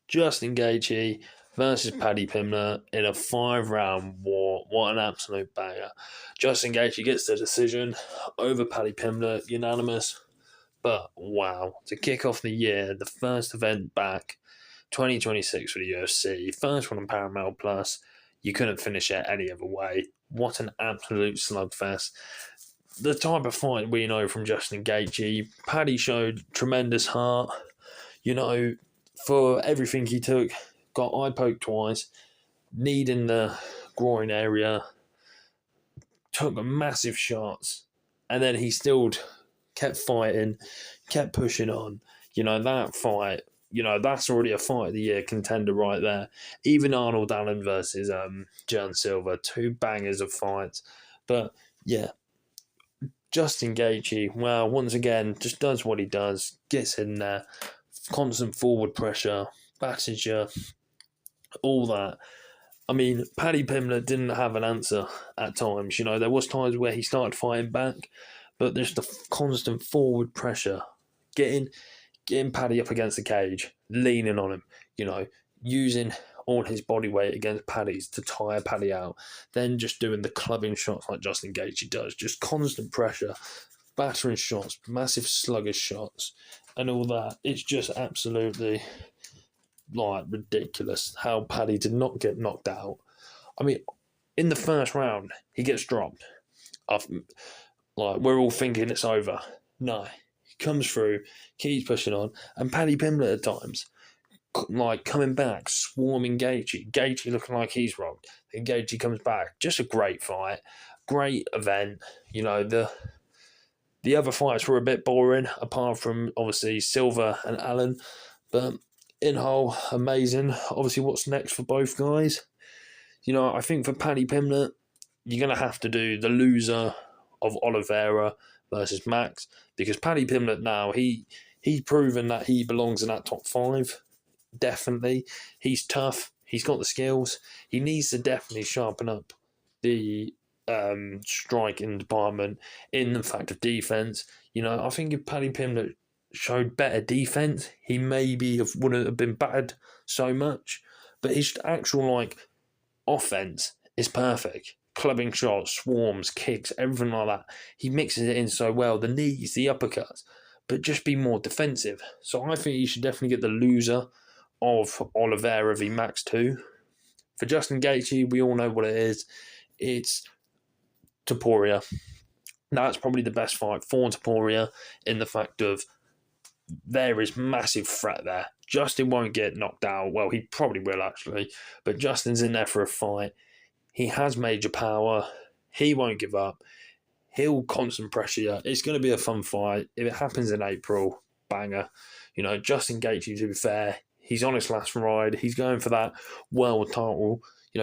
Justin Gaethje versus Paddy Pimblett in a 5-round war. What an absolute banger. Justin Gaethje gets the decision over Paddy Pimblett, unanimous. But wow, to kick off the year, the first event back, 2026 for the UFC, first one on Paramount Plus, you couldn't finish it any other way. What an absolute slugfest. The type of fight we know from Justin Gaethje, Paddy showed tremendous heart. For everything he took, got eye poked twice, knee in the groin area, took massive shots, and then he still kept fighting, kept pushing on. That fight, that's already a fight of the year contender right there. Even Arnold Allen versus John Silver, two bangers of fights. But yeah, Justin Gaethje, well, once again, just does what he does, gets in there, constant forward pressure, batters you, all that. I mean, Paddy Pimblett didn't have an answer at times. There was times where he started fighting back, but there's the constant forward pressure, getting Paddy up against the cage, leaning on him, using all his body weight against Paddy's to tire Paddy out, then just doing the clubbing shots like Justin Gaethje does, just constant pressure, battering shots, massive sluggish shots, and all that. It's just absolutely ridiculous how Paddy did not get knocked out. I mean, in the first round, he gets dropped. We're all thinking it's over. No, he comes through, keeps pushing on, and Paddy Pimblett at times, coming back, swarming Gaethje looking like he's robbed. Then Gaethje comes back. Just a great fight, great event. The other fights were a bit boring, apart from obviously Silver and Allen, but in whole, amazing. Obviously, what's next for both guys? I think for Paddy Pimblett, you're going to have to do the loser of Oliveira versus Max, because Paddy Pimblett now, he's proven that he belongs in that top 5. Definitely. He's tough. He's got the skills. He needs to definitely sharpen up the striking department in the fact of defense. I think if Paddy Pimblett showed better defense, he maybe wouldn't have been battered so much. But his actual offense is perfect. Clubbing shots, swarms, kicks, everything like that. He mixes it in so well. The knees, the uppercuts, but just be more defensive. So I think he should definitely get the loser of Oliveira v Max 2. For Justin Gaethje, we all know what it is. It's Topuria. That's probably the best fight for Topuria in the fact of there is massive threat there. Justin won't get knocked out. Well, he probably will actually, but Justin's in there for a fight. He has major power. He won't give up. He'll constant pressure you. It's going to be a fun fight. If it happens in April, banger. Justin Gaethje, to be fair, he's on his last ride. He's going for that world title.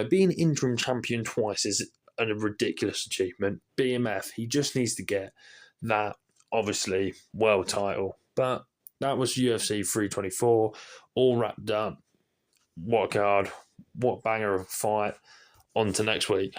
Being interim champion twice is a ridiculous achievement. BMF, he just needs to get that, obviously, world title. But that was UFC 324, all wrapped up. What a card. What banger of a fight. On to next week.